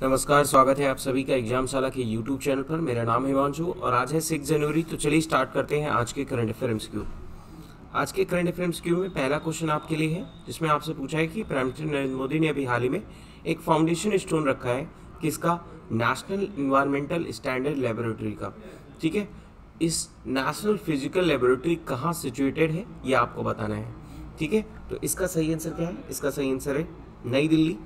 नमस्कार, स्वागत है आप सभी का एग्जामशाला के YouTube चैनल पर। मेरा नाम हिमांशु और आज है 6 जनवरी। तो चलिए स्टार्ट करते हैं आज के करंट अफेयर एमसीक्यू। आज के करंट अफेयर एमसीक्यू में पहला क्वेश्चन आपके लिए है, जिसमें आपसे पूछा है कि प्रधानमंत्री नरेंद्र मोदी ने अभी हाल ही में एक फाउंडेशन स्टोन रखा है, किसका? नेशनल इन्वायरमेंटल स्टैंडर्ड लेबोरेटरी का। ठीक है, इस नेशनल फिजिकल लेबोरेटरी कहाँ सिचुएटेड है ये आपको बताना है। ठीक है, तो इसका सही आंसर क्या है? इसका सही आंसर है नई दिल्ली।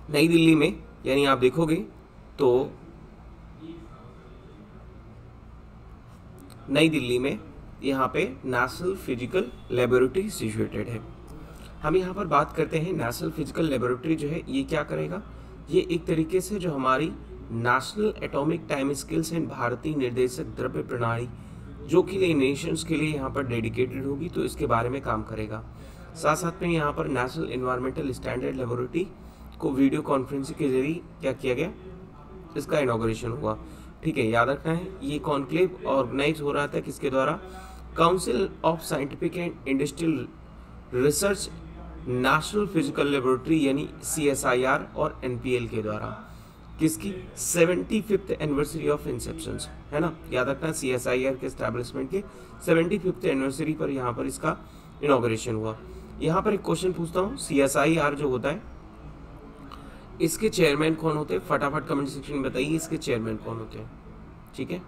नई दिल्ली में, यानी आप देखोगे तो नई दिल्ली में यहाँ पे नेशनल फिजिकल लेबोरेटरी सिचुएटेड है। हम यहाँ पर बात करते हैं नेशनल फिजिकल लेबोरेटरी जो है ये क्या करेगा? ये एक तरीके से जो हमारी national atomic time scales and भारतीय निर्देशक द्रव्य प्रणाली जो कि नेशंस के लिए यहाँ पर डेडिकेटेड होगी, तो इसके बारे में काम करेगा। साथ साथ में यहाँ पर नेशनल एनवायरमेंटल स्टैंडर्ड लेबोरेटरी को वीडियो कॉन्फ्रेंसिंग के जरिए क्या किया गया? इसका इनॉग्रेशन हुआ। ठीक है, याद रखना है ये कॉन्क्लेव ऑर्गेनाइज हो रहा था किसके द्वारा? Council of scientific and industrial research national physical laboratory यानी CSIR और NPL के द्वारा। किसकी? 75th एनिवर्सरी ऑफ इंसेप्शन, है ना। याद रखना CSIR के एस्टैब्लिशमेंट के 75th एनिवर्सरी पर यहाँ पर इसका इनॉग्रेशन हुआ। यहाँ पर एक क्वेश्चन पूछता हूँ, CSIR जो होता है इसके चेयरमैन कौन होते हैं? फटाफट कमेंट सेक्शन में बताइए इसके चेयरमैन कौन होते हैं। ठीक है,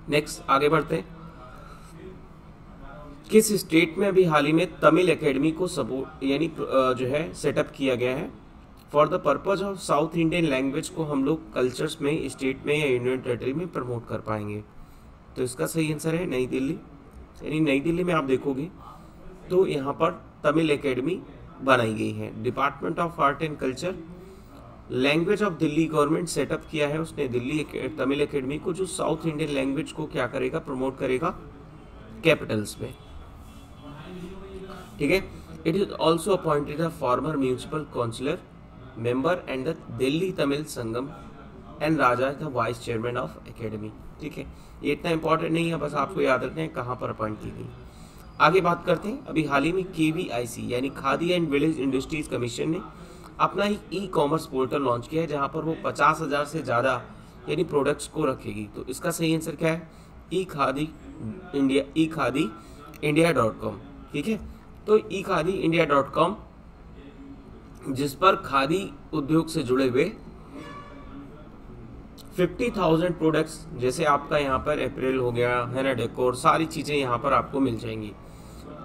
नेक्स्ट आगे बढ़ते हैं। किस स्टेट में अभी हाल ही में तमिल एकेडमी को सपोर्ट यानी जो है सेटअप किया गया है for the purpose of south Indian language को हम लोग कल्चर्स में, स्टेट में या यूनियन टेरिटरी में प्रमोट कर पाएंगे? तो इसका सही आंसर है नई दिल्ली। यानी नई दिल्ली में आप देखोगे तो यहाँ पर तमिल एकेडमी बनाई गई है। Department of art and culture language of Delhi government setup किया है उसने दिल्ली तमिल एकेडमी को, जो साउथ इंडियन लैंग्वेज को क्या करेगा? प्रमोट करेगा कैपिटल्स में। ठीक है, it is also appointed the former municipal councillor member and the Delhi Tamil Sangam and Raja the vice chairman of academy. ठीक है, ये इतना इंपॉर्टेंट नहीं है, बस आपको याद रखना है कहाँ पर अपॉइंट की गई। आगे बात करते हैं। अभी हाल ही में KVIC यानी khadi and village industries commission ने अपना ही ई-कॉमर्स पोर्टल लॉन्च किया है, जहां पर वो 50,000 से ज़्यादा यानी प्रोडक्ट्स को रखेगी। तो इसका सही आंसर क्या है? ekhadi.india.com। ठीक है, तो ekhadi.india.com जिस पर खादी उद्योग से जुड़े हुए 50,000 प्रोडक्ट्स, जैसे आपका यहाँ पर अप्रैल हो गया है ना, डेकोर, सारी चीज़ें यहाँ पर आपको मिल जाएंगी।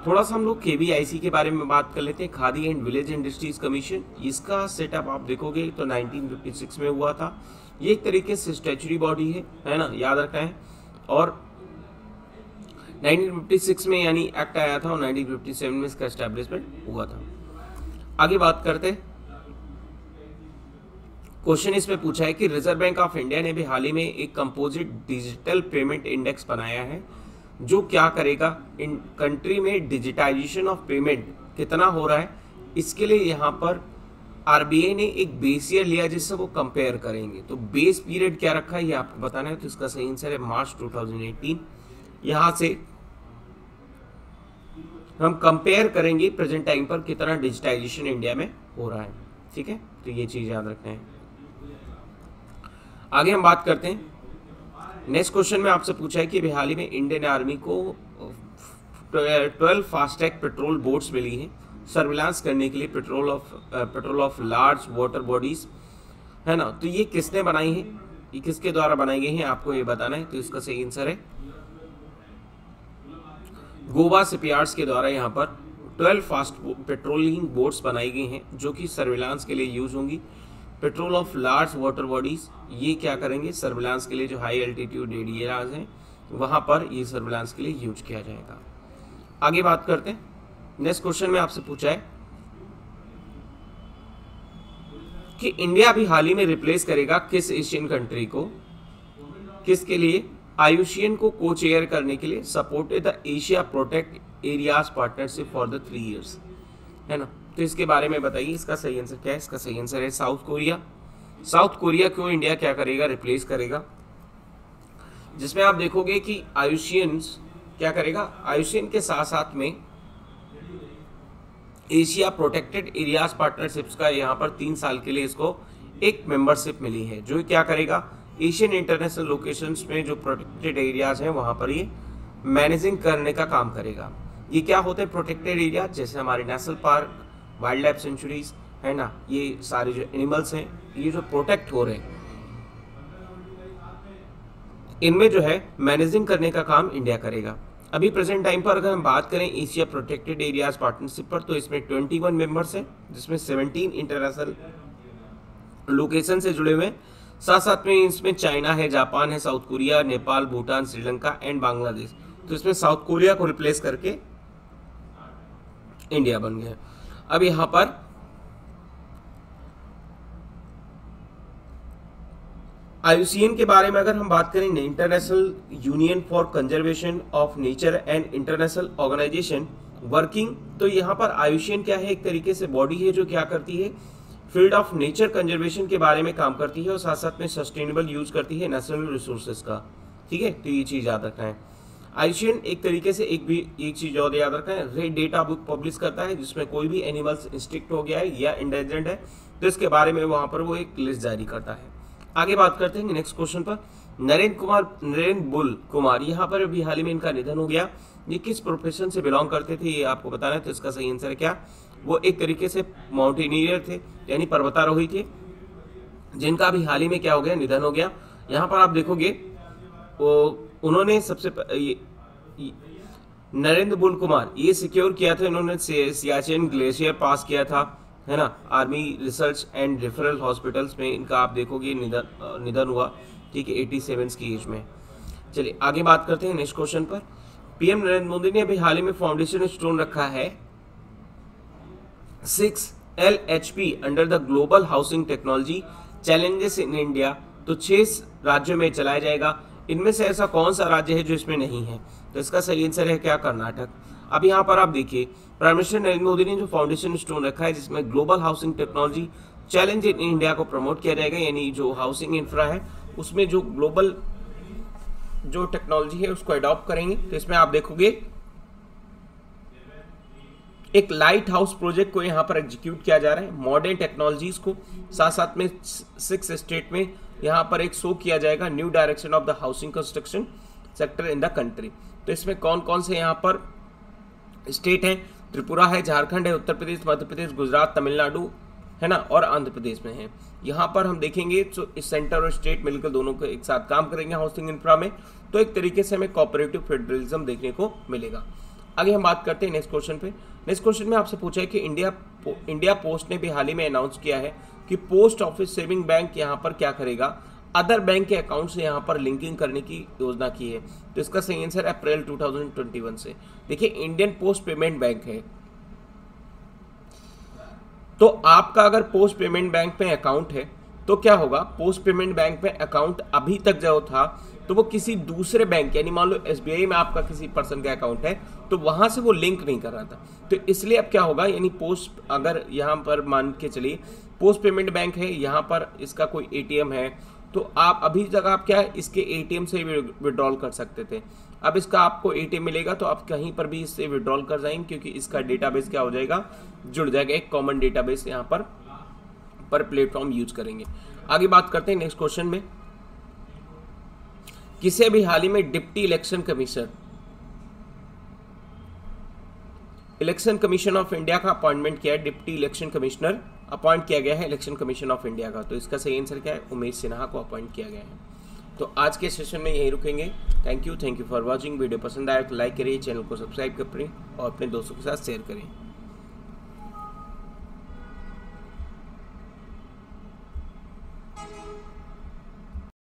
थोड़ा सा हम लोग KVIC के बारे में बात कर लेते हैं। Khadi and village industries commission, इसका सेटअप आप देखोगे तो 1956 में हुआ था। ये एक तरीके से स्टैच्यूटरी बॉडी है ना, याद रखना है। और 1956 में यानी एक्ट आया था और 1957 में इसका एस्टैब्लिशमेंट हुआ था। आगे बात करते हैं। क्वेश्चन इसमें पूछा है कि रिजर्व बैंक ऑफ इंडिया ने भी हाल ही में एक कंपोजिट डिजिटल पेमेंट इंडेक्स बनाया है, जो क्या करेगा? इन कंट्री में डिजिटाइजेशन ऑफ पेमेंट कितना हो रहा है, इसके लिए यहाँ पर RBI ने एक बेस ईयर लिया जिससे वो कंपेयर करेंगे। तो बेस पीरियड क्या रखा है ये आपको बताना है। तो इसका सही आंसर है मार्च 2018। यहाँ से हम कंपेयर करेंगे प्रेजेंट टाइम पर कितना डिजिटाइजेशन इंडिया में हो रहा है। ठीक है, तो ये चीज याद रखना है। आगे हम बात करते हैं। नेक्स्ट क्वेश्चन में आपसे पूछा है कि अभी हाल ही में इंडियन आर्मी को 12 फास्टैग पेट्रोल बोट्स मिली हैं सर्विलांस करने के लिए petrol of large water bodies, है ना। तो ये किसने बनाई है? ये किसके द्वारा बनाई गई है आपको ये बताना है। तो इसका सही आंसर है गोवा शिपयार्ड्स के द्वारा यहाँ पर 12 फास्ट पेट्रोलिंग बोट्स बनाई गई हैं, जो कि सर्विलांस के लिए यूज होंगी। Petrol of large water bodies ये क्या करेंगे? सर्विलांस के लिए जो हाई एल्टीट्यूड एरियाज हैं वहां पर ये सर्विलांस के लिए यूज किया जाएगा। आगे बात करते हैं। नेक्स्ट क्वेश्चन में आपसे पूछा है कि इंडिया अभी हाल ही में रिप्लेस करेगा किस एशियन कंट्री को? किसके लिए? आयुशियन को को चेयर करने के लिए supported the Asia protect areas partnership for the 3 years, है ना। तो इसके बारे में बताइए इसका सही आंसर क्या है? इसका सही आंसर है साउथ कोरिया। साउथ कोरिया को इंडिया क्या करेगा? रिप्लेस करेगा। जिसमें आप देखोगे कि आयुशियन क्या करेगा? आयुशियन के साथ साथ में एशिया प्रोटेक्टेड एरियाज पार्टनरशिप्स का यहाँ पर 3 साल के लिए इसको एक मेंबरशिप मिली है, जो क्या करेगा एशियन इंटरनेशनल लोकेशंस में जो प्रोटेक्टेड एरियाज हैं वहाँ पर ये मैनेजिंग करने का काम करेगा। ये क्या होते हैं प्रोटेक्टेड एरिया, जैसे हमारे national park, wild life sanctuaries है ना, ये सारे जो एनिमल्स हैं ये जो प्रोटेक्ट हो रहे हैं, इनमें जो है मैनेजिंग करने का काम इंडिया करेगा। अभी प्रेजेंट टाइम पर अगर हम बात करें एशिया प्रोटेक्टेड एरियाज पार्टनरशिप पर, तो इसमें 21 मेंबर्स हैं, जिसमें 17 इंटरनेशनल लोकेशन से जुड़े हुए हैं। साथ साथ में इसमें चाइना है, जापान है, south Korea, Nepal, Bhutan, Sri Lanka and Bangladesh. तो इसमें साउथ कोरिया को रिप्लेस करके इंडिया बन गया। अब यहां पर IUCN के बारे में अगर हम बात करें, International Union for Conservation of Nature and International Organization working, तो यहाँ पर IUCN क्या है, एक तरीके से बॉडी है जो क्या करती है फील्ड ऑफ नेचर कंजर्वेशन के बारे में काम करती है और साथ साथ में सस्टेनेबल यूज करती है नेचुरल रिसोर्सेज का। ठीक है, तो ये चीज याद रखना है। IUCN एक तरीके से एक चीज और याद रखना है, रेड डेटा बुक पब्लिश करता है, जिसमें कोई भी एनिमल्स एक्सटिंक्ट हो गया है या इंडेंजर्ड है तो इसके बारे में वहां पर वो एक लिस्ट जारी करता है। आगे बात करते हैं नेक्स्ट क्वेश्चन पर। नरेंद्र बुल कुमार, यहाँ पर अभी हाल ही में इनका निधन हो गया। ये किस प्रोफेशन से बिलोंग करते थे ये आपको बताना है, तो इसका सही आंसर है क्या, वो एक तरीके से माउंटेनियर थे, यानी पर्वतारोही थे, जिनका अभी हाल ही में क्या हो गया, निधन हो गया। यहाँ पर आप देखोगे वो उन्होंने नरेंद्र बुल कुमार ये सिक्योर किया था, इन्होंने सियाचिन ग्लेशियर पास किया था, है ना, army research and referral hospitals में इनका आप देखोगे निधन हुआ। ठीक है, 87 की एज में। चलिए आगे बात करते हैं नेक्स्ट क्वेश्चन पर। पीएम नरेंद्र मोदी ने अभी हाल ही में फाउंडेशन स्टोन रखा है 6 LHP under the global housing technology challenges in India. तो 6 राज्यों में चलाया जाएगा। इनमें से ऐसा कौन सा राज्य है जो इसमें नहीं है, तो इसका सही आंसर है क्या, कर्नाटक। अब यहाँ पर आप देखिए प्राइम मिनिस्टर नरेंद्र मोदी ने जो फाउंडेशन स्टोन रखा है जिसमें global housing technology challenge in India को प्रमोट किया जाएगा, यानी जो हाउसिंग इंफ्रा है उसमें जो ग्लोबल जो टेक्नोलॉजी है उसको अडॉप्ट करेंगे। तो इसमें आप देखोगे एक लाइट हाउस प्रोजेक्ट को यहाँ पर एग्जीक्यूट किया जा रहा है, मॉडर्न टेक्नोलॉजीज को साथ साथ में 6 स्टेट में यहाँ पर एक शो किया जाएगा, new direction of the housing construction sector in the country. तो इसमें कौन कौन से यहाँ पर स्टेट हैं, त्रिपुरा है, झारखंड है, उत्तर प्रदेश, मध्य प्रदेश, गुजरात, तमिलनाडु है ना, और आंध्र प्रदेश में है। यहाँ पर हम देखेंगे तो इस सेंटर और स्टेट मिलकर दोनों को एक साथ काम करेंगे हाउसिंग इंफ्रा में, तो एक तरीके से हमें कोऑपरेटिव फेडरलिज्म देखने को मिलेगा। आगे हम बात करते हैं नेक्स्ट क्वेश्चन पे। नेक्स्ट क्वेश्चन में आपसे पूछा है कि इंडिया पोस्ट ने भी हाल ही में अनाउंस किया है कि पोस्ट ऑफिस सेविंग बैंक यहाँ पर क्या करेगा, अदर बैंक के अकाउंट से यहाँ पर लिंकिंग करने की योजना की है। तो इसका सही आंसर अप्रैल 2021 से। देखिए इंडियन पोस्ट पेमेंट बैंक है, तो आपका अगर पोस्ट पेमेंट बैंक में अकाउंट है तो क्या होगा, पोस्ट पेमेंट बैंक में अकाउंट अभी तक जो था तो वो किसी दूसरे बैंक, यानी मान लो SBI में आपका किसी पर्सन का अकाउंट है तो वहां से वो लिंक नहीं कर रहा था। तो इसलिए अब क्या होगा, यानी पोस्ट अगर यहाँ पर मान के चलिए पोस्ट पेमेंट बैंक है, यहाँ पर इसका कोई ATM है, तो आप अभी तक आप क्या इसके ATM से विड्रॉल कर सकते थे। अब इसका आपको ATM मिलेगा तो आप कहीं पर भी इससे विड्रॉल कर जाएंगे, क्योंकि इसका डेटाबेस क्या हो जाएगा, जुड़ जाएगा, एक कॉमन डेटाबेस यहाँ पर प्लेटफॉर्म यूज करेंगे। आगे बात करते हैं नेक्स्ट क्वेश्चन में। किसे भी हाल ही में deputy election commission of India का अपॉइंटमेंट किया है, डिप्टी इलेक्शन कमिश्नर अपॉइंट किया गया है इलेक्शन कमीशन ऑफ इंडिया का। तो इसका सही आंसर क्या है, उमेश सिन्हा को अपॉइंट किया गया है। तो आज के सेशन में यही रुकेंगे। Thank you for watching. Video पसंद आए तो लाइक करिए, चैनल को सब्सक्राइब करें और अपने दोस्तों के साथ शेयर करें।